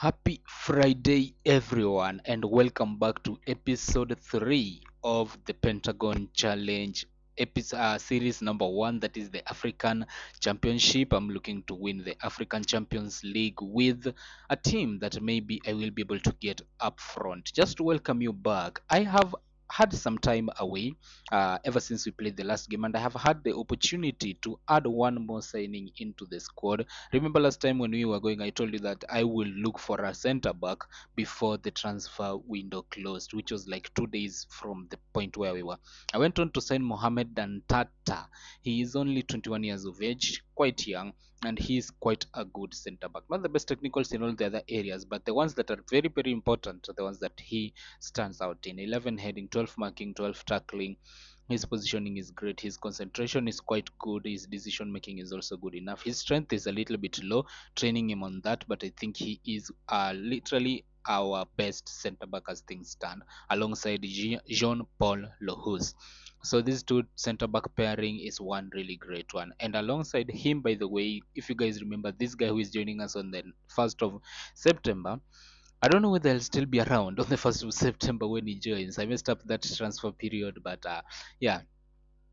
Happy Friday, everyone, and welcome back to episode 3 of the Pentagon Challenge. Series number 1, that is the African Championship. I'm looking to win the African Champions League with a team that maybe I will be able to get up front. Just to welcome you back, I have had some time away ever since we played the last game, and I have had the opportunity to add one more signing into the squad. Remember last time when we were going, I told you that I will look for a center back before the transfer window closed, which was like 2 days from the point where we were. I went on to sign Mohamed Dantata. He is only 21 years of age, quite young, and he's quite a good center back. Not the best technicals in all the other areas, but the ones that are very, very important are the ones that he stands out in. 11 heading, 12 marking, 12 tackling. His positioning is great. His concentration is quite good. His decision making is also good enough. His strength is a little bit low, training him on that, but I think he is literally our best centre back as things stand, alongside Jean Paul Lohus. So these two centre back pairing is one really great one. And alongside him, by the way, if you guys remember, this guy who is joining us on the 1st of September, I don't know whether I'll still be around on the 1st of September when he joins. I messed up that transfer period, but yeah,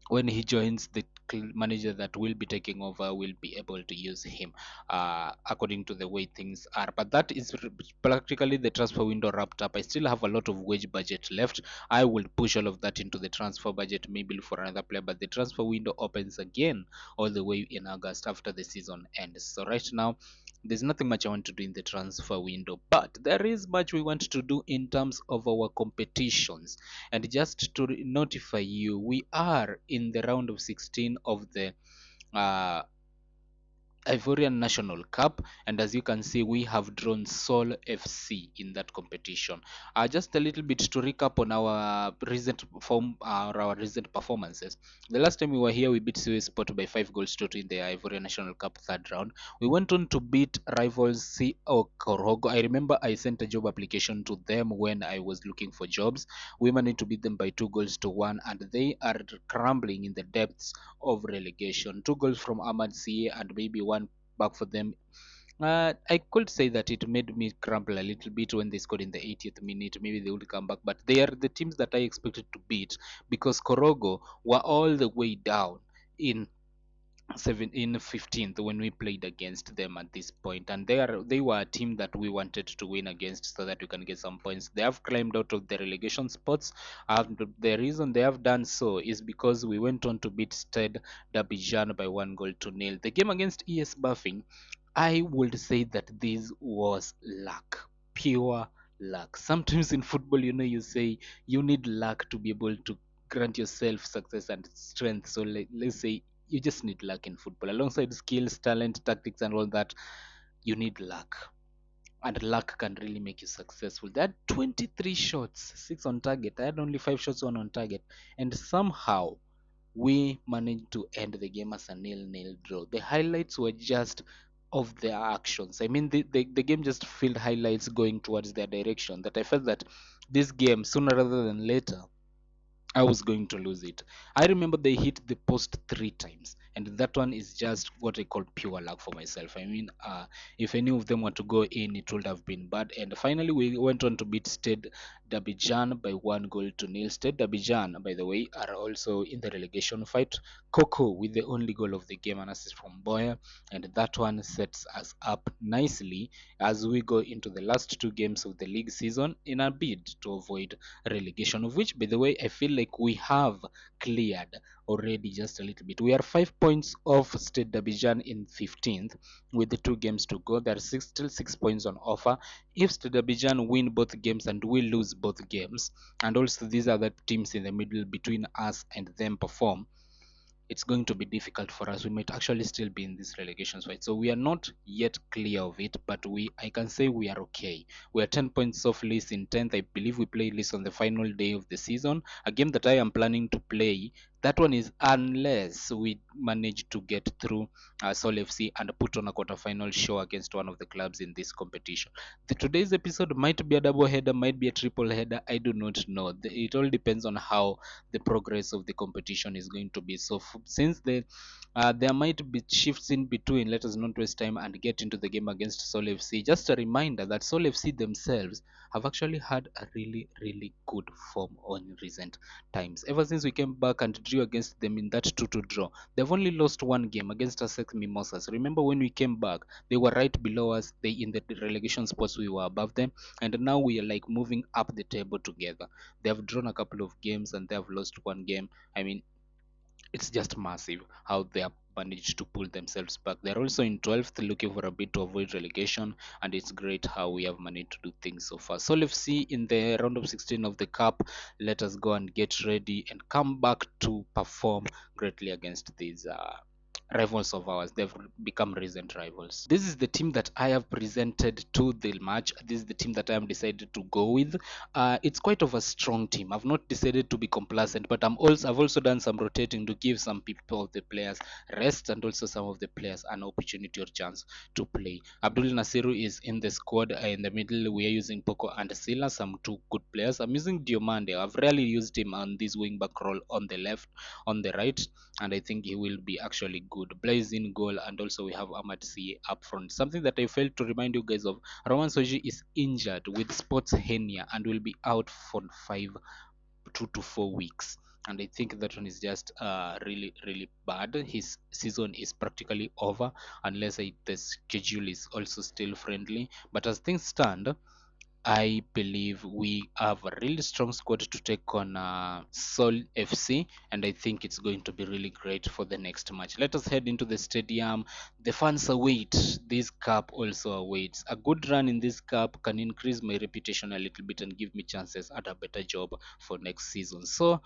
when he joins, the manager that will be taking over will be able to use him according to the way things are. But that is practically the transfer window wrapped up. I still have a lot of wage budget left. I will push all of that into the transfer budget, maybe for another player, but the transfer window opens again all the way in August after the season ends. So right now there's nothing much I want to do in the transfer window, but there is much we want to do in terms of our competitions. And just to notify you, we are in the round of 16 of the uh, Ivorian National Cup, and as you can see, we have drawn Sol FC in that competition. Just a little bit to recap on our recent our recent performances. The last time we were here, we beat Suez Sport by 5 goals to 2 in the Ivorian National Cup third round. We went on to beat rivals CO Korogo. I remember I sent a job application to them when I was looking for jobs. We managed to beat them by 2 goals to 1, and they are crumbling in the depths of relegation. 2 goals from Ahmad CA and maybe one back for them. I could say that it made me crumble a little bit when they scored in the 80th minute. Maybe they would come back, but they are the teams that I expected to beat because Korogo were all the way down in 15th when we played against them at this point, and they were a team that we wanted to win against so that we can get some points. They have climbed out of the relegation spots, and the reason they have done so is because we went on to beat Stade d'Abidjan by 1 goal to 0. The game against ES Buffing, I would say that this was luck, pure luck. Sometimes in football, you say you need luck to be able to grant yourself success and strength. So let's say you just need luck in football. Alongside skills, talent, tactics, and all that, you need luck. And luck can really make you successful. They had 23 shots, 6 on target. I had only 5 shots, 1 on target. And somehow we managed to end the game as a nil-nil draw. The highlights were just of their actions. I mean, the game just filled highlights going towards their direction, that I felt that this game, sooner rather than later, I was going to lose it. I remember they hit the post 3 times, and that one is just what I call pure luck for myself. I mean, if any of them were to go in, it would have been bad. And finally, we went on to beat Stade d'Abidjan by 1 goal to 0. Stade d'Abidjan, by the way, are also in the relegation fight. Coco with the only goal of the game, an assist from Boya, and that one sets us up nicely as we go into the last 2 games of the league season in a bid to avoid relegation, of which, by the way, I feel like we have cleared already just a little bit. We are 5 points off Stade d'Abidjan in 15th with the 2 games to go. There are still 6 points on offer. If Stade d'Abidjan win both games and we lose both games, and also these other teams in the middle between us and them perform, it's going to be difficult for us. We might actually still be in this relegation fight. So we are not yet clear of it, but I can say we are okay. We are 10 points off Leeds in 10th. I believe we play Leeds on the final day of the season. A game that I am planning to play. That one is unless we manage to get through Sol FC and put on a quarterfinal show against one of the clubs in this competition. Today's episode might be a double header, might be a triple header. I do not know. It all depends on how the progress of the competition is going to be. So since the There might be shifts in between. Let us not waste time and get into the game against Seoul FC. Just a reminder that Seoul FC themselves have actually had a really, really good form on recent times. Ever since we came back and drew against them in that 2-2 draw, they've only lost one game against Asec Mimosas. Remember when we came back, they were right below us. They in the relegation spots, we were above them, and now we are like moving up the table together. They have drawn a couple of games and they have lost one game. I mean, it's just massive how they have managed to pull themselves back. They're also in 12th, looking for a bit to avoid relegation, and it's great how we have managed to do things so far. So let's see in the round of 16 of the cup. Let us go and get ready and come back to perform greatly against these rivals of ours. They've become recent rivals. This is the team that I have presented to the match. This is the team that I have decided to go with. It's quite of a strong team. I've not decided to be complacent, but I've also done some rotating to give some people of the players rest and also some of the players an opportunity or chance to play. Abdul Nasiru is in the squad. In the middle, we are using Poco and Sila, some two good players. I'm using Diomande. I've rarely used him on this wing back role on the left, on the right, and I think he will be actually good. Blaze in goal, and also we have Ahmad C up front. Something that I failed to remind you guys of: Roman Soji is injured with sports hernia and will be out for 2 to 4 weeks. And I think that one is just really, really bad. His season is practically over unless the schedule is also still friendly. But as things stand, I believe we have a really strong squad to take on Seoul FC, and I think it's going to be really great for the next match. Let us head into the stadium. The fans await. This cup also awaits. A good run in this cup can increase my reputation a little bit and give me chances at a better job for next season. So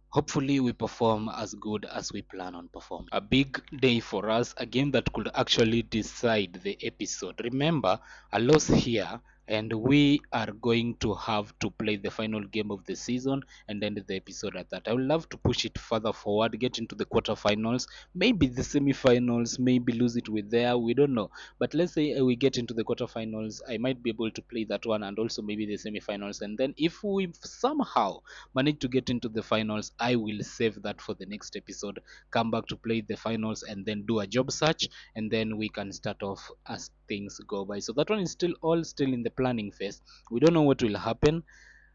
hopefully we perform as good as we plan on performing. A big day for us, a game that could actually decide the episode. Remember, a loss here and we are going to have to play the final game of the season and end the episode at that. I would love to push it further forward, get into the quarterfinals, maybe the semifinals, maybe lose it with there, we don't know. But let's say we get into the quarterfinals, I might be able to play that one and also maybe the semifinals. And then if we somehow manage to get into the finals, I will save that for the next episode, come back to play the finals and then do a job search, and then we can start off as things go by. So that one is still in the planning phase. We don't know what will happen.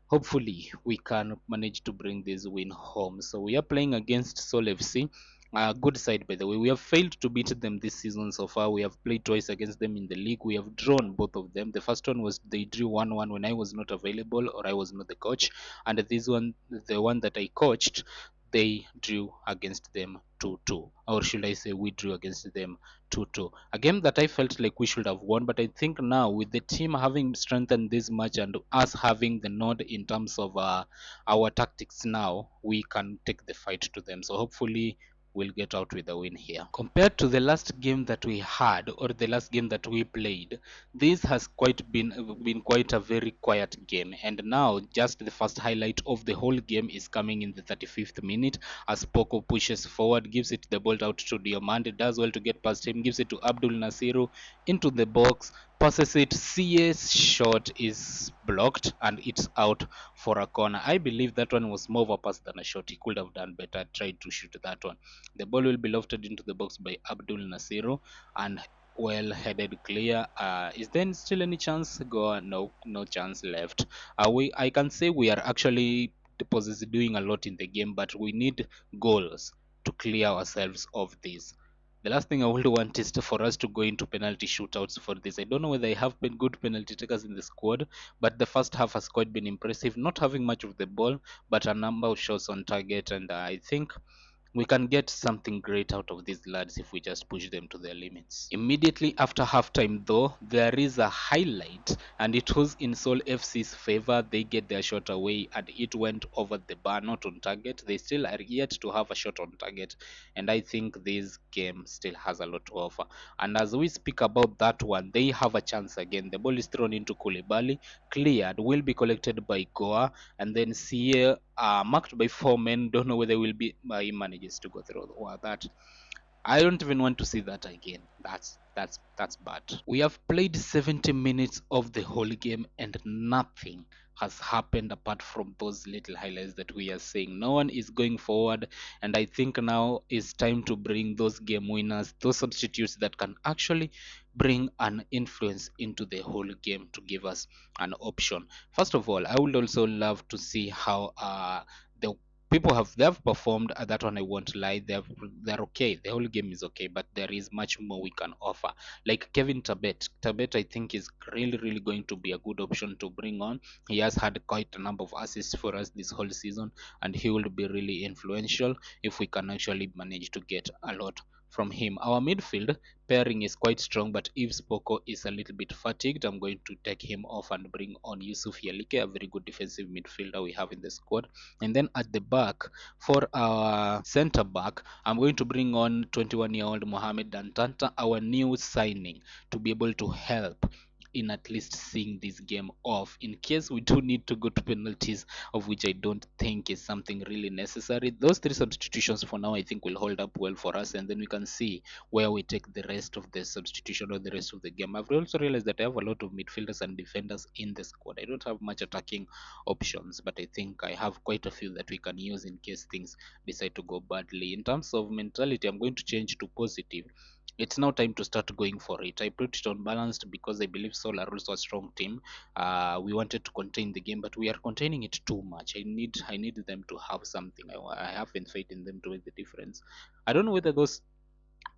Hopefully we can manage to bring this win home. So we are playing against Seoul FC, a good side by the way. We have failed to beat them this season so far. We have played twice against them in the league. We have drawn both of them. The first one was they drew 1-1 when I was not available or I was not the coach, and this one, the one that I coached, they drew against them 2-2, or should I say we drew against them 2-2. A game that I felt like we should have won, but I think now with the team having strengthened this much and us having the nod in terms of our tactics now, we can take the fight to them. So hopefully we'll get out with a win here. Compared to the last game that we had, or the last game that we played, this has been quite a very quiet game. And now just the first highlight of the whole game is coming in the 35th minute as Poco pushes forward, gives it the ball out to Diomande, does well to get past him, gives it to Abdul Nasiru into the box, passes it. CS shot is blocked and it's out for a corner. I believe that one was more of a pass than a shot. He could have done better, tried to shoot that one. The ball will be lofted into the box by Abdul Nasiru and well headed clear. Is there still any chance? Go no, no chance left. I can say we are actually doing a lot in the game, but we need goals to clear ourselves of this. The last thing I would want is for us to go into penalty shootouts for this. I don't know whether I have been good penalty takers in the squad, but the first half has quite been impressive. Not having much of the ball, but a number of shots on target, and I think we can get something great out of these lads if we just push them to their limits. Immediately after halftime, though, there is a highlight, and it was in Seoul FC's favor. They get their shot away, and it went over the bar, not on target. They still are yet to have a shot on target, and I think this game still has a lot to offer. And as we speak about that one, they have a chance again. The ball is thrown into Koulibaly, cleared, will be collected by Goa, and then Sia marked by 4 men. Don't know whether will be he manages to go through that. I don't even want to see that again. That's bad. We have played 70 minutes of the whole game and nothing has happened apart from those little highlights that we are seeing. No one is going forward, and I think now is time to bring those game winners, those substitutes that can actually bring an influence into the whole game to give us an option. First of all, I would also love to see how the people have performed. That one I won't lie, they're okay, the whole game is okay, but there is much more we can offer. Like Kevin Tabet I think is really going to be a good option to bring on. He has had quite a number of assists for us this whole season, and he will be really influential if we can actually manage to get a lot from him. Our midfield pairing is quite strong, but if Spoko is a little bit fatigued, I'm going to take him off and bring on Yusuf Yalike, a very good defensive midfielder we have in the squad. And then at the back, for our center back, I'm going to bring on 21-year-old Mohamed Dantanta, our new signing, to be able to help in at least seeing this game off in case we do need to go to penalties, of which I don't think is something really necessary. Those three substitutions for now I think will hold up well for us, and then we can see where we take the rest of the substitution or the rest of the game. I've also realized that I have a lot of midfielders and defenders in the squad. I don't have much attacking options, but I think I have quite a few that we can use in case things decide to go badly. In terms of mentality, I'm going to change to positive. It's now time to start going for it. I put it on balanced because I believe Seoul are also a strong team. We wanted to contain the game, but we are containing it too much. I need them to have something. I have faith in them to make the difference. I don't know whether those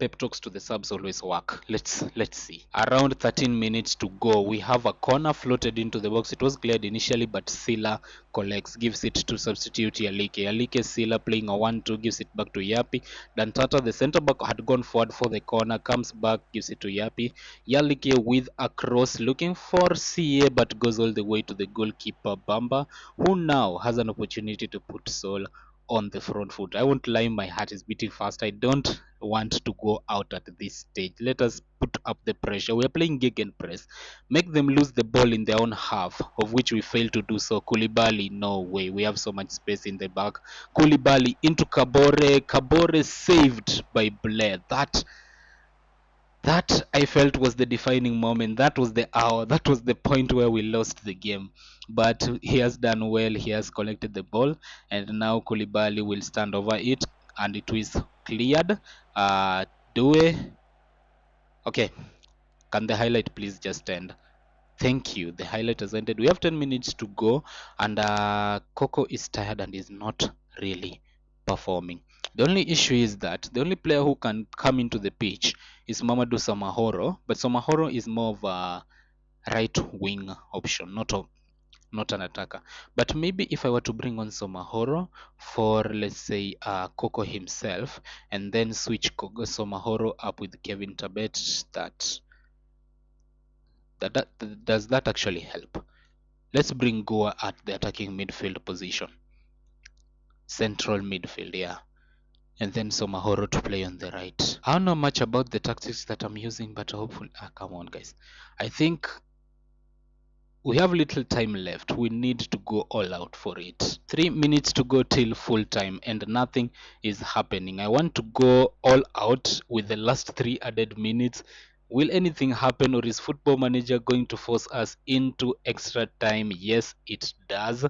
pep talks to the subs always work. Let's see. Around 13 minutes to go, we have a corner floated into the box. It was cleared initially, but Sila collects, gives it to substitute Yalike. Yalike Sila playing a 1-2, gives it back to Yapi. Dantata, the center back, had gone forward for the corner, comes back, gives it to Yapi. Yalike with a cross, looking for CA, but goes all the way to the goalkeeper Bamba, who now has an opportunity to put Sol on the front foot. I won't lie, my heart is beating fast. I don't want to go out at this stage. Let us put up the pressure. We are playing gegenpress. Make them lose the ball in their own half, of which we fail to do so. Koulibaly, no way. We have so much space in the back. Koulibaly into Kabore. Kabore saved by Blair. That I felt was the defining moment. That was the hour. That was the point where we lost the game. But he has done well. He has collected the ball, and now Koulibaly will stand over it, and it is cleared. Due. Okay. Can the highlight please just end? Thank you. The highlight has ended. We have 10 minutes to go, and Coco is tired and is not really performing. The only issue is that the only player who can come into the pitch is Mamadou Samahoro, but Samahoro is more of a right wing option, not an attacker. But maybe if I were to bring on Somahoro for, let's say, Coco himself, and then switch Somahoro up with Kevin Tabet, does that actually help? Let's bring Goa at the attacking midfield position, central midfield, yeah, and then Somahoro to play on the right. I don't know much about the tactics that I'm using, but hopefully, come on, guys. I think we have little time left. We need to go all out for it. 3 minutes to go till full time, and nothing is happening. I want to go all out with the last 3 added minutes. Will anything happen, or is Football Manager going to force us into extra time? Yes, it does.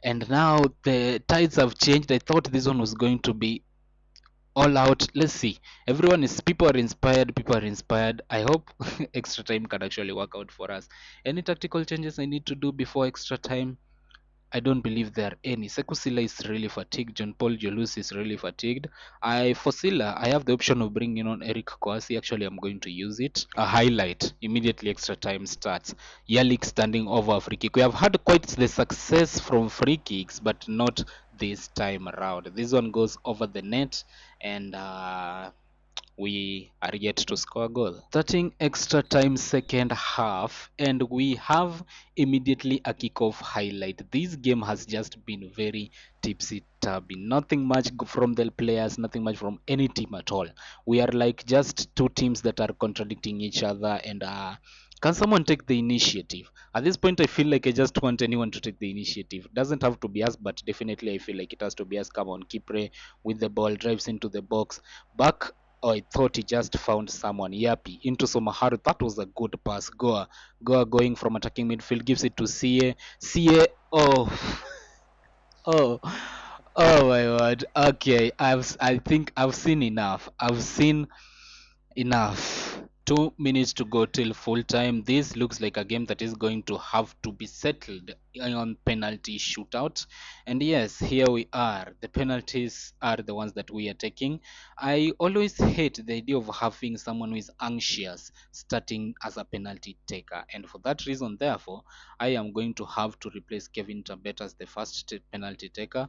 And now the tides have changed. I thought this one was going to be all out. Let's see. People are inspired. I hope extra time can actually work out for us. Any tactical changes I need to do before extra time? I don't believe there are any. Sekusila is really fatigued. John Paul Jolus is really fatigued. For Silla, I have the option of bringing on Eric Kwasi. Actually, I'm going to use it. A highlight immediately extra time starts. Yalik standing over a free kick. We have had quite the success from free kicks, but not this time around. This one goes over the net, and we are yet to score a goal. Starting extra time second half, and we have immediately a kickoff highlight. This game has just been very tipsy-turvy. Nothing much from the players, nothing much from any team at all. We are like just two teams that are contradicting each other, and can someone take the initiative? At this point, I feel like I just want anyone to take the initiative. Doesn't have to be us, but definitely I feel like it has to be us. Come on, Kipre with the ball, drives into the box. Back Oh, I thought he just found someone. Yapi into Somaharu. That was a good pass. Goa going from attacking midfield gives it to CA. CA. Oh, oh, oh my word. Okay, I think I've seen enough. I've seen enough. 2 minutes to go till full time. This looks like a game that is going to have to be settled on penalty shootout. And yes, here we are. The penalties are the ones that we are taking. I always hate the idea of having someone who is anxious starting as a penalty taker. And for that reason, therefore, I am going to have to replace Kevin Tambet as the first penalty taker.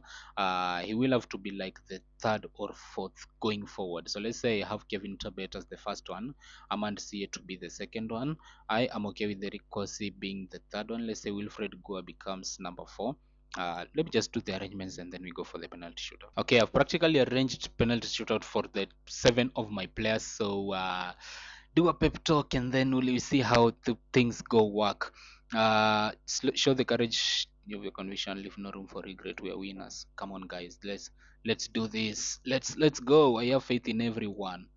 He will have to be like the third or fourth going forward. So let's say I have Kevin Tabet as the first one, Amand CA to be the second one. I am okay with Eric Kosi being the third one. Let's say Wilfred Goa becomes number four. Let me just do the arrangements and then we go for the penalty shootout. Okay, I've practically arranged penalty shootout for the 7 of my players. So do a pep talk and then we'll see how the things go work. Show the courage of your conviction, leave no room for regret. We are winners. Come on, guys, let's do this. Let's go. I have faith in everyone.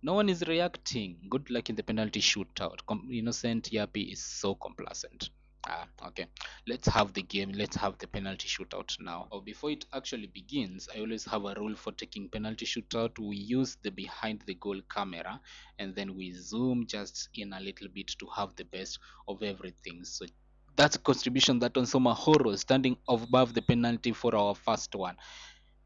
No one is reacting. Good luck in the penalty shootout. Innocent Yapi is so complacent. Okay. Let's have the game. Let's have the penalty shootout now. Or before it actually begins, I always have a rule for taking penalty shootout. We use the behind the goal camera and then we zoom just in a little bit to have the best of everything. So that's a contribution that on Soma Horo standing above the penalty for our first one.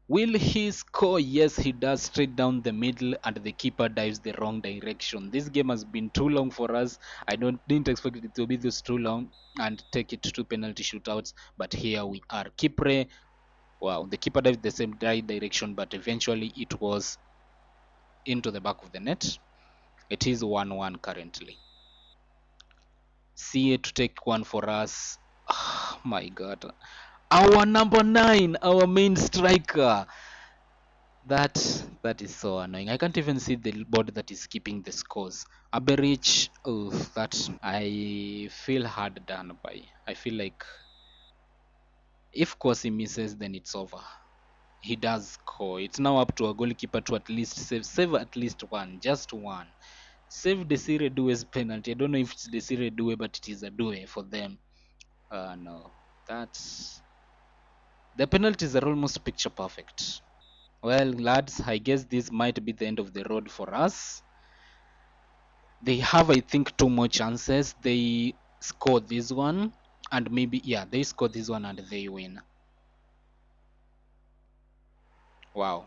Will he score? Yes, he does, straight down the middle, and the keeper dives the wrong direction. This game has been too long for us. I didn't expect it to be this too long and take it to penalty shootouts, but here we are. Kipre, wow, the keeper dived the same direction, but eventually it was into the back of the net. It is 1-1 currently. CA to take one for us. Oh my god. Our number 9, our main striker. That is so annoying. I can't even see the board that is keeping the scores. Aberich, oh, that I feel hard done by. I feel like if Kosi misses, then it's over. He does score. It's now up to a goalkeeper to at least save at least one, just one. Save Desire Doue's penalty. I don't know if it's Desire Due, but it is a Due for them. No, that's the penalties are almost picture perfect. Well, lads, I guess this might be the end of the road for us. They have, I think, 2 more chances. They score this one, and maybe, yeah, they score this one and they win. Wow.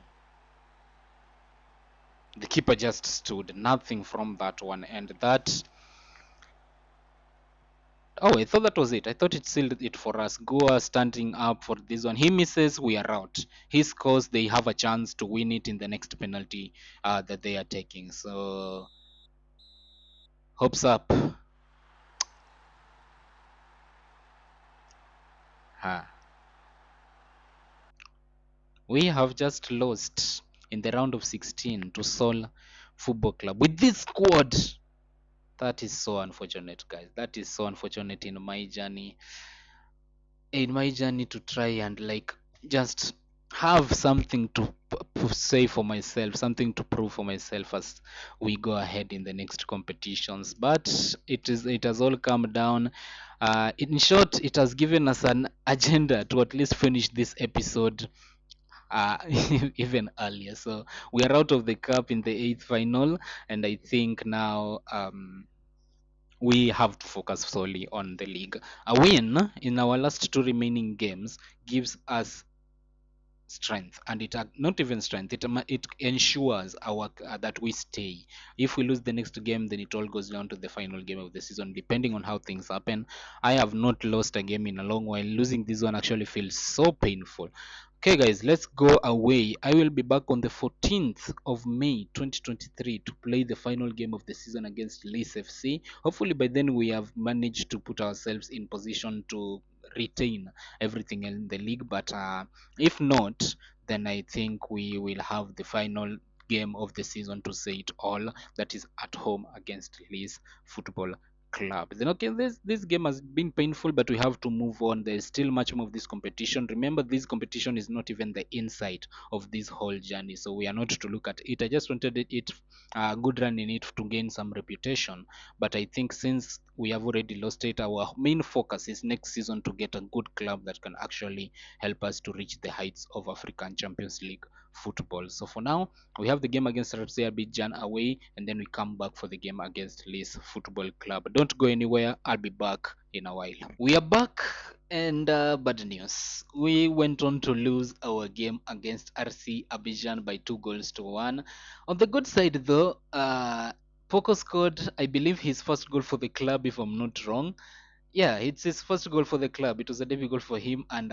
The keeper just stood. Nothing from that one. And that. Oh, I thought that was it. I thought it sealed it for us. Goa standing up for this one. He misses, we are out. He scores, they have a chance to win it in the next penalty that they are taking. So, hopes up. Ha. We have just lost in the round of 16 to Seoul Football Club with this squad. That is so unfortunate, guys. That is so unfortunate in my journey. In my journey to try and like just have something to say for myself, something to prove for myself as we go ahead in the next competitions. But it has all come down. In short, it has given us an agenda to at least finish this episode uh, even earlier. So we are out of the cup in the eighth final, and I think now we have to focus solely on the league. A win in our last 2 remaining games gives us strength, and it not even strength, it ensures our that we stay. If we lose the next game, then it all goes down to the final game of the season, depending on how things happen. I have not lost a game in a long while. Losing this one actually feels so painful. Okay, guys, let's go away. I will be back on the 14th of May 2023 to play the final game of the season against Leeds FC. Hopefully by then we have managed to put ourselves in position to retain everything in the league, but if not, then I think we will have the final game of the season to say it all. That is at home against Leeds Football club. Then okay, this game has been painful, but we have to move on. There's still much more of this competition. Remember, this competition is not even the insight of this whole journey, so we are not to look at it. I just wanted it a good run in it to gain some reputation. But I think since we have already lost it, our main focus is next season to get a good club that can actually help us to reach the heights of African Champions League football. So for now, we have the game against RFC Abidjan away, and then we come back for the game against Leeds Football Club. Don't go anywhere. I'll be back in a while. We are back, and bad news. We went on to lose our game against RC Abidjan by 2 goals to 1. On the good side, though, Poco scored, I believe, his first goal for the club, if I'm not wrong. Yeah, it's his first goal for the club. It was a debut goal for him, and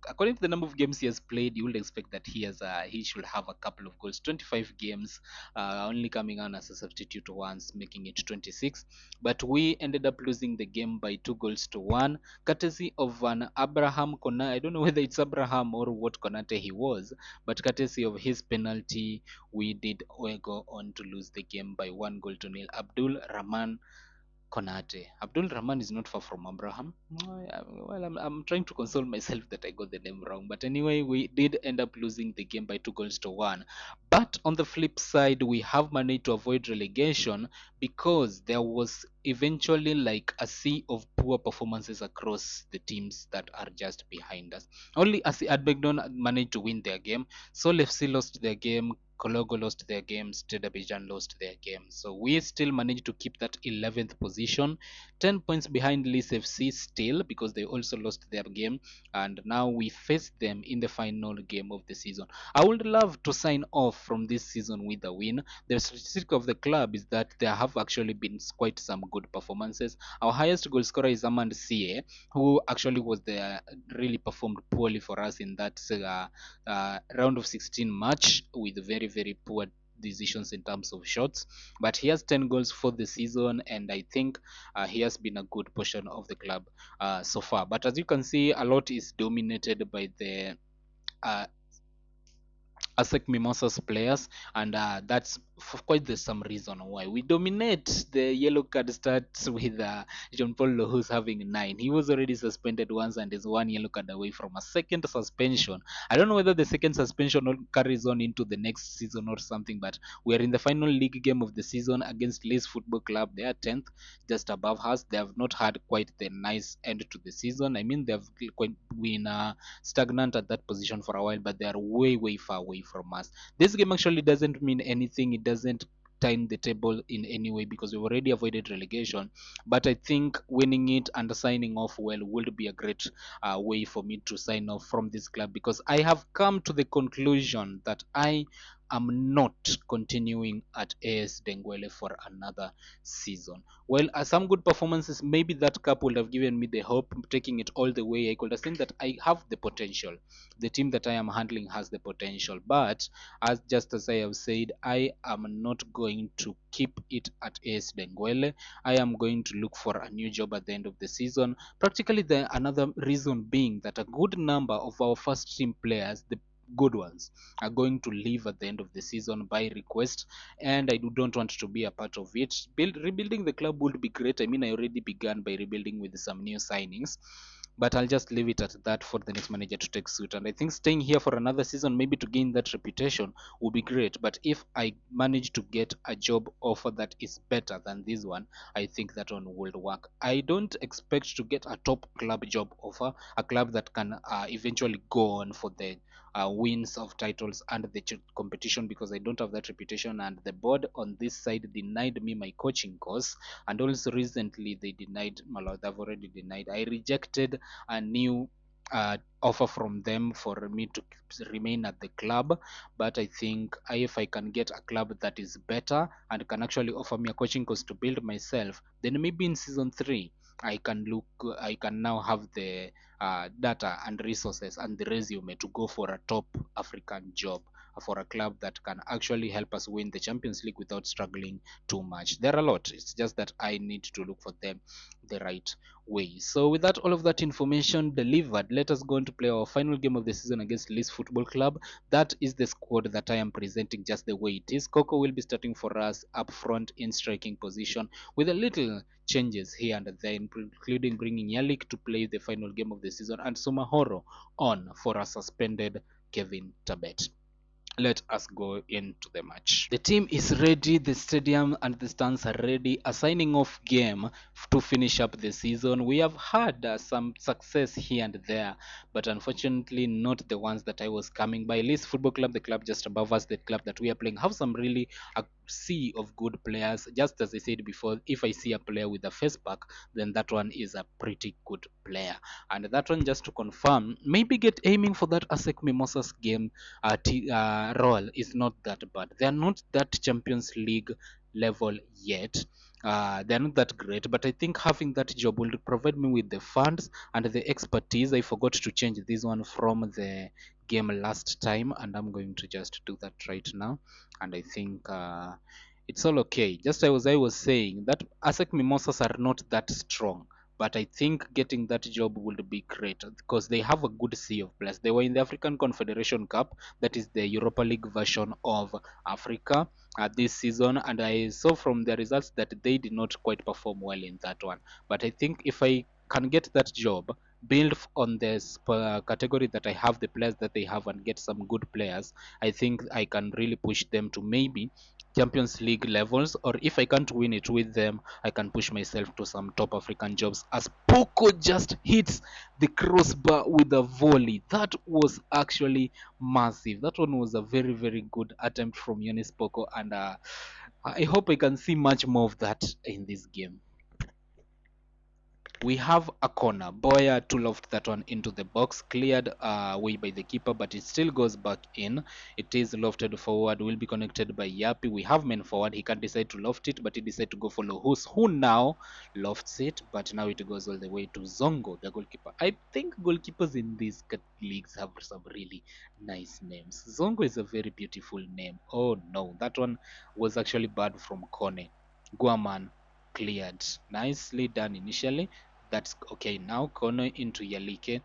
according to the number of games he has played, you would expect that he should have a couple of goals. 25 games, only coming on as a substitute once, making it 26. But we ended up losing the game by 2 goals to 1, courtesy of an Abraham Konate. I don't know whether it's Abraham or what Konate he was, but courtesy of his penalty, we go on to lose the game by 1 goal to 0. Abdul Rahman Konate. Abdul Rahman is not far from Abraham. Well, I'm trying to console myself that I got the name wrong. But anyway, we did end up losing the game by 2 goals to 1. But on the flip side, we have managed to avoid relegation because there was eventually like a sea of poor performances across the teams that are just behind us. Only AC Adbegdon managed to win their game. Sol FC lost their game. Kologo lost their game, Stade Abidjan lost their game. So we still managed to keep that 11th position, 10 points behind Leeds FC still because they also lost their game, and now we face them in the final game of the season. I would love to sign off from this season with a win. The statistic of the club is that there have actually been quite some good performances. Our highest goal scorer is Amand Sie, who actually was the really performed poorly for us in that round of 16 match with very poor decisions in terms of shots, but he has 10 goals for the season, and I think he has been a good portion of the club so far. But as you can see, a lot is dominated by the uh, ASEC Mimosas players, and that's for quite the some reason why we dominate. The yellow card starts with Jean Paul Lohus having 9. He was already suspended once and is 1 yellow card away from a second suspension. I don't know whether the second suspension carries on into the next season or something, but we are in the final league game of the season against Leeds Football Club. They are 10th, just above us. They have not had quite the nice end to the season. I mean, they have quite been stagnant at that position for a while, but they are way far away from us. This game actually doesn't mean anything. It doesn't time the table in any way because we've already avoided relegation. But I think winning it and signing off well would be a great way for me to sign off from this club, because I have come to the conclusion that I am not continuing at AS Denguele for another season. Well, some good performances, maybe that cup would have given me the hope. Taking it all the way, I could have seen that I have the potential. The team that I am handling has the potential, but as I have said, I am not going to keep it at AS Denguele. I am going to look for a new job at the end of the season. Practically, another reason being that a good number of our first team players, the good ones, are going to leave at the end of the season by request, and I don't want to be a part of it. Rebuilding the club would be great. I mean, I already began by rebuilding with some new signings, but I'll just leave it at that for the next manager to take suit. And I think staying here for another season, maybe to gain that reputation, would be great. But if I manage to get a job offer that is better than this one, I think that one will work. I don't expect to get a top club job offer, a club that can eventually go on for the wins of titles and the competition, because I don't have that reputation. And the board on this side denied me my coaching course, and also recently they denied Malo. They've already denied. I rejected a new offer from them for me to remain at the club, but I think if I can get a club that is better and can actually offer me a coaching course to build myself, then maybe in season 3 I can now have the data and resources and the resume to go for a top African job, for a club that can actually help us win the Champions League without struggling too much. There are a lot. It's just that I need to look for them the right way. So with that, all of that information delivered, let us go on to play our final game of the season against Leeds Football Club. That is the squad that I am presenting just the way it is. Coco will be starting for us up front in striking position with a little changes here and there, including bringing Yalik to play the final game of the season and Sumahoro on for a suspended Kevin Tabet. Let us go into the match. The team is ready, the stadium and the stands are ready. A signing off game to finish up the season. We have had some success here and there, but unfortunately not the ones that I was coming by. Leeds Football Club, the club just above us, the club that we are playing, have some really a sea of good players. Just as I said before, if I see a player with a face pack, then that one is a pretty good player. And that one, just to confirm, maybe get aiming for that ASEC Mimosas game role is not that bad. They are not that Champions League level yet. They are not that great, but I think having that job will provide me with the funds and the expertise. I forgot to change this one from the game last time, and I'm going to just do that right now. And I think it's all okay. Just as I was saying, that ASEC Mimosas are not that strong, but I think getting that job would be great because they have a good sea of players. They were in the African Confederation Cup, that is the Europa League version of Africa this season, and I saw from the results that they did not quite perform well in that one. But I think if I can get that job, build on this category that I have, the players that they have, and get some good players, I think I can really push them to maybe Champions League levels, or if I can't win it with them, I can push myself to some top African jobs. As Poco just hits the crossbar with a volley, that was actually massive. That one was a very, very good attempt from Yonis Poco, and I hope I can see much more of that in this game. We have a corner. Boya to loft that one into the box, cleared away by the keeper, but it still goes back in. It is lofted forward, will be connected by Yapi. We have men forward. He can decide to loft it, but he decided to go for Lohus, who now lofts it, but now it goes all the way to Zongo, the goalkeeper. I think goalkeepers in these leagues have some really nice names. Zongo is a very beautiful name. Oh no, that one was actually bad from Kone. Guaman cleared. Nicely done initially. That's okay. Now corner into Yalike.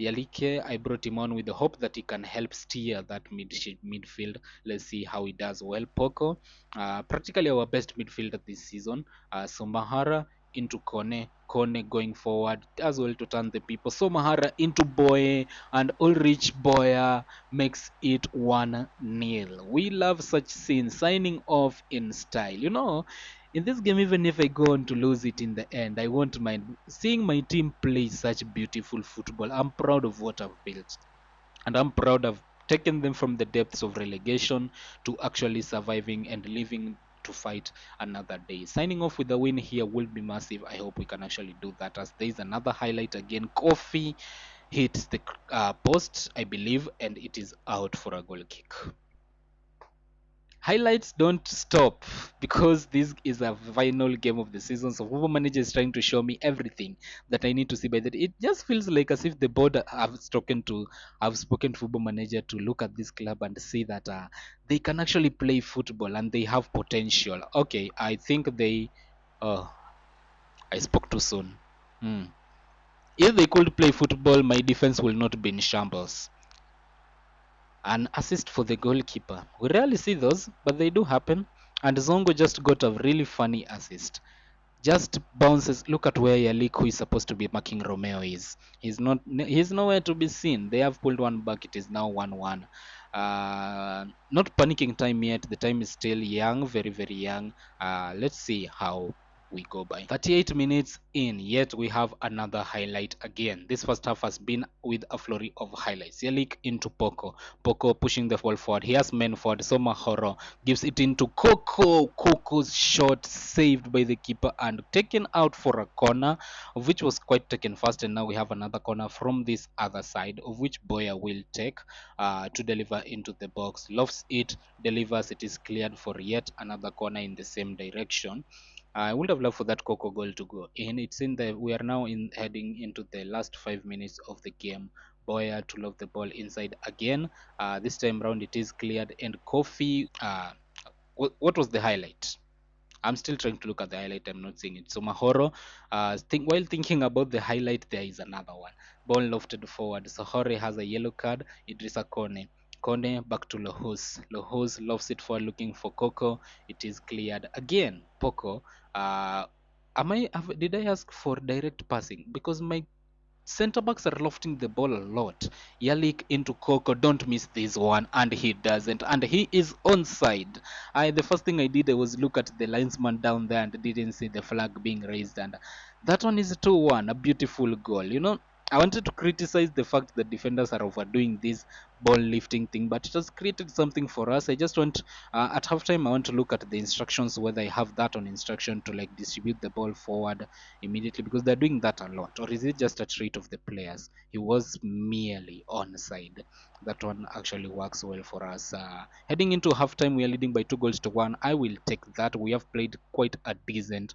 Yalike, I brought him on with the hope that he can help steer that midfield. Let's see how he does. Well, Poco, practically our best midfielder this season. Somahara into Kone. Kone going forward as well to turn the people. Somahara into Boye, and Ulrich Boya makes it 1-0. We love such scenes. Signing off in style. You know, in this game, even if I go on to lose it in the end, I won't mind. Seeing my team play such beautiful football, I'm proud of what I've built. And I'm proud of taking them from the depths of relegation to actually surviving and living to fight another day. Signing off with a win here will be massive. I hope we can actually do that, as there is another highlight again. Kofi hits the post, I believe, and it is out for a goal kick. Highlights don't stop because this is a final game of the season. So Football Manager is trying to show me everything that I need to see. By that, it just feels like as if the board have spoken to Football Manager to look at this club and see that they can actually play football and they have potential. Okay, I think they. Oh, I spoke too soon. Hmm. If they could play football, my defense will not be in shambles. An assist for the goalkeeper. We rarely see those, but they do happen. And Zongo just got a really funny assist. Just bounces. Look at where Yalik, who is supposed to be marking Romeo, is. He's nowhere to be seen. They have pulled one back. It is now 1-1. Not panicking time yet. The time is still young, very, very young. Let's see how we go by. 38 minutes in, yet we have another highlight again. This first half has been with a flurry of highlights. Yelik into Poco. Poco pushing the ball forward. He has men forward. Soma Horo gives it into Coco. Coco's shot saved by the keeper and taken out for a corner, of which was quite taken fast. And now we have another corner from this other side, of which Boya will take to deliver into the box. Lofts it, delivers. It is cleared for yet another corner in the same direction. I would have loved for that Coco goal to go in. It's in the we are now in heading into the last 5 minutes of the game. Boya to love the ball inside again. This time round it is cleared, and Kofi. What was the highlight? I'm still trying to look at the highlight. I'm not seeing it. So Mahoro, while thinking about the highlight, there is another one. Ball lofted forward. So Hore has a yellow card. Idrissa Kone. Kone back to Lohus. Lohus lofts it forward looking for Coco. It is cleared again. Poco. Did I ask for direct passing? Because my center backs are lofting the ball a lot. Yalik into Coco, don't miss this one, and he doesn't, and he is onside. The first thing I did was look at the linesman down there and didn't see the flag being raised, and that one is 2-1, a beautiful goal. I wanted to criticize the fact that defenders are overdoing this ball lifting thing, but it has created something for us. I just want at halftime I want to look at the instructions, whether I have that on instruction to like distribute the ball forward immediately, because they're doing that a lot, or is it just a trait of the players? He was merely onside. That one actually works well for us. Heading into halftime, we are leading by 2 goals to 1. I will take that. We have played quite a decent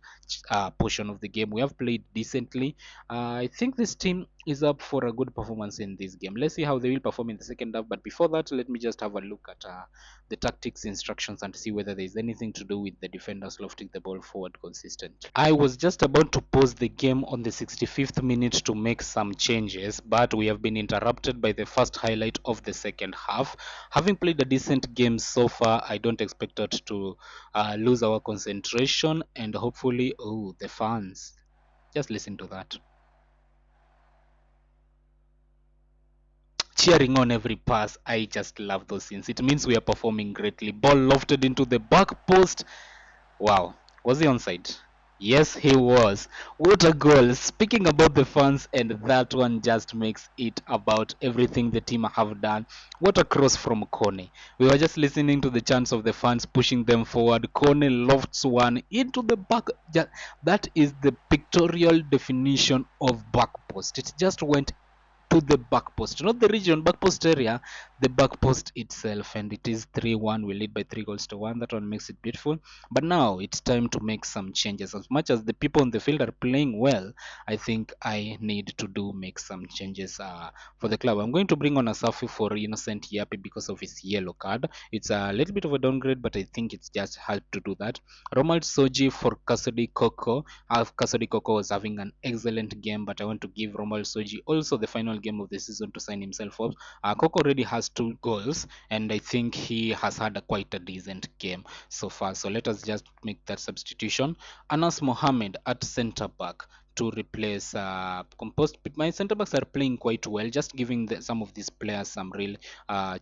portion of the game. We have played decently. I think this team is up for a good performance in this game. Let's see how they will perform in the second half. But before that, let me just have a look at the tactics instructions and see whether there is anything to do with the defenders lofting the ball forward consistently. I was just about to pause the game on the 65th minute to make some changes, but we have been interrupted by the first highlight of the second half. Having played a decent game so far, I don't expect us to lose our concentration, and hopefully, oh, the fans, just listen to that. Cheering on every pass. I just love those scenes. It means we are performing greatly. Ball lofted into the back post. Wow. Was he onside? Yes, he was. What a goal. Speaking about the fans, and that one just makes it about everything the team have done. What a cross from Kone. We were just listening to the chants of the fans pushing them forward. Kone lofts one into the back. That is the pictorial definition of back post. It just went to the back post, not the region, back post area, the back post itself, and it is 3-1. We lead by 3 goals to 1. That one makes it beautiful. But now it's time to make some changes. As much as the people on the field are playing well, I think I need to make some changes for the club. I'm going to bring on Asafi for Innocent Yapi because of his yellow card. It's a little bit of a downgrade, but I think it's just hard to do that. Romuald Soji for Kasodi Koko. Kasodi Koko was having an excellent game, but I want to give Romuald Soji also the final game of the season to sign himself up. Coco already has 2 goals, and I think he has had quite a decent game so far. So let us just make that substitution. Anas Mohammed at centre back to replace Compost. My centre backs are playing quite well, just giving some of these players some real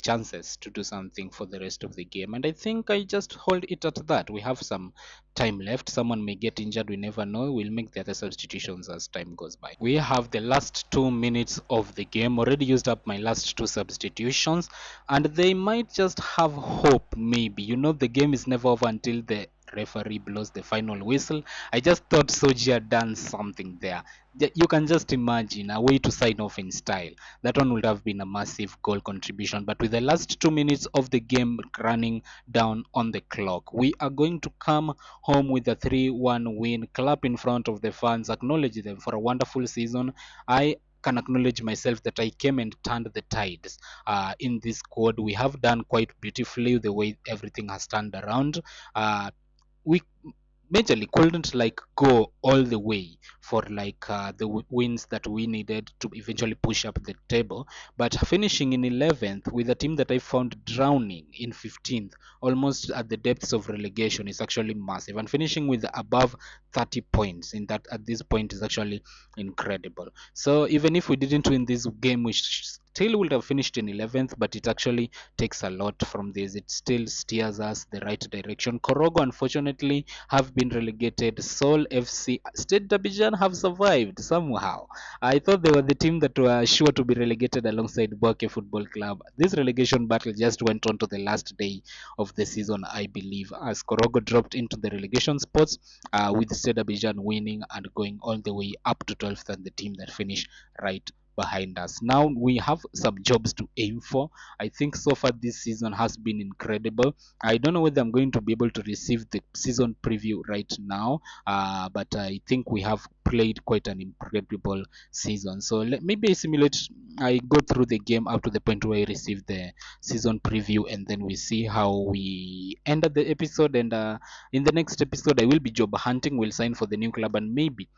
chances to do something for the rest of the game. And I think I just hold it at that. We have some time left. Someone may get injured, we never know. We'll make the other substitutions as time goes by. We have the last 2 minutes of the game. Already used up my last 2 substitutions, and they might just have hope, maybe. The game is never over until the referee blows the final whistle. I just thought Soji had done something there. You can just imagine a way to sign off in style. That one would have been a massive goal contribution. But with the last 2 minutes of the game running down on the clock, we are going to come home with a 3-1 win. Clap in front of the fans, acknowledge them for a wonderful season. I can acknowledge myself that I came and turned the tides in this squad. We have done quite beautifully the way everything has turned around. We majorly couldn't like go all the way for like the wins that we needed to eventually push up the table, but finishing in 11th with a team that I found drowning in 15th, almost at the depths of relegation, is actually massive, and finishing with above 30 points in that at this point is actually incredible. So even if we didn't win this game, we still would have finished in 11th, but it actually takes a lot from this. It still steers us the right direction. Korogo unfortunately have been relegated. Seoul FC, State Abidjan have survived somehow. I thought they were the team that were sure to be relegated alongside Boake Football Club. This relegation battle just went on to the last day of the season, I believe, as Korogo dropped into the relegation spots, with State Abidjan winning and going all the way up to 12th, and the team that finished right behind us. Now we have some jobs to aim for. I think so far this season has been incredible. I don't know whether I'm going to be able to receive the season preview right now, but I think we have played quite an incredible season. So maybe I simulate I go through the game up to the point where I receive the season preview, and then we see how we ended the episode. And in the next episode, I will be job hunting. We'll sign for the new club and maybe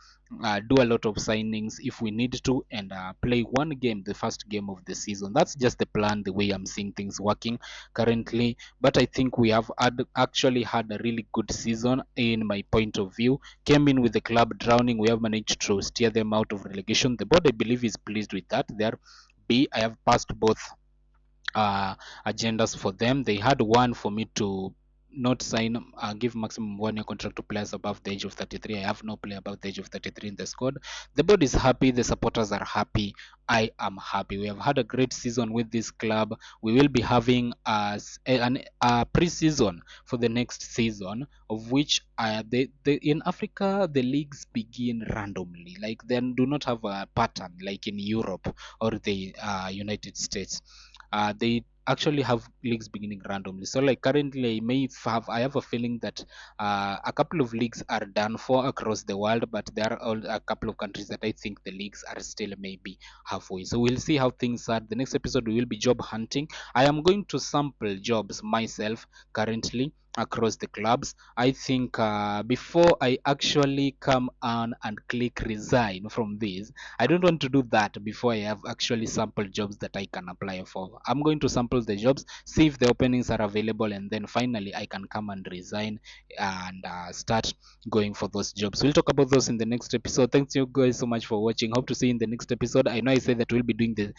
do a lot of signings if we need to, and play one game, the first game of the season. That's just the plan, the way I'm seeing things working currently. But I think we have actually had a really good season in my point of view. Came in with the club drowning. We have managed to steer them out of relegation. The board, I believe, is pleased with that. They're B. I have passed both uh, agendas for them. They had one for me to not sign, give maximum 1 year contract to players above the age of 33. I have no player above the age of 33 in the squad. The board is happy, the supporters are happy. I am happy. We have had a great season with this club. We will be having a pre-season for the next season, of which in Africa the leagues begin randomly. Like they do not have a pattern like in Europe or the United States. They actually have leagues beginning randomly. So like currently I have a feeling that a couple of leagues are done for across the world, but there are a couple of countries that I think the leagues are still maybe halfway. So we'll see how things are. The next episode we will be job hunting. I am going to sample jobs myself currently across the clubs. I think before I actually come on and click resign from this, I don't want to do that before I have actually sampled jobs that I can apply for. I'm going to sample the jobs, see if the openings are available, and then finally I can come and resign and start going for those jobs. We'll talk about those in the next episode. Thanks you guys so much for watching. Hope to see you in the next episode. I know I said that we'll be doing the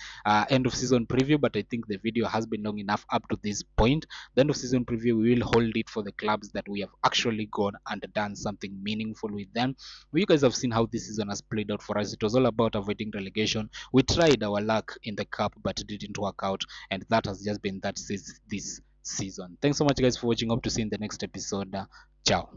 end of season preview, but I think the video has been long enough up to this point. The end of season preview, we will hold it for the clubs that we have actually gone and done something meaningful with them. You guys have seen how this season has played out for us. It was all about avoiding relegation. We tried our luck in the cup, but it didn't work out, and that has just been this season. Thanks so much, guys, for watching. Hope to see you in the next episode. Ciao.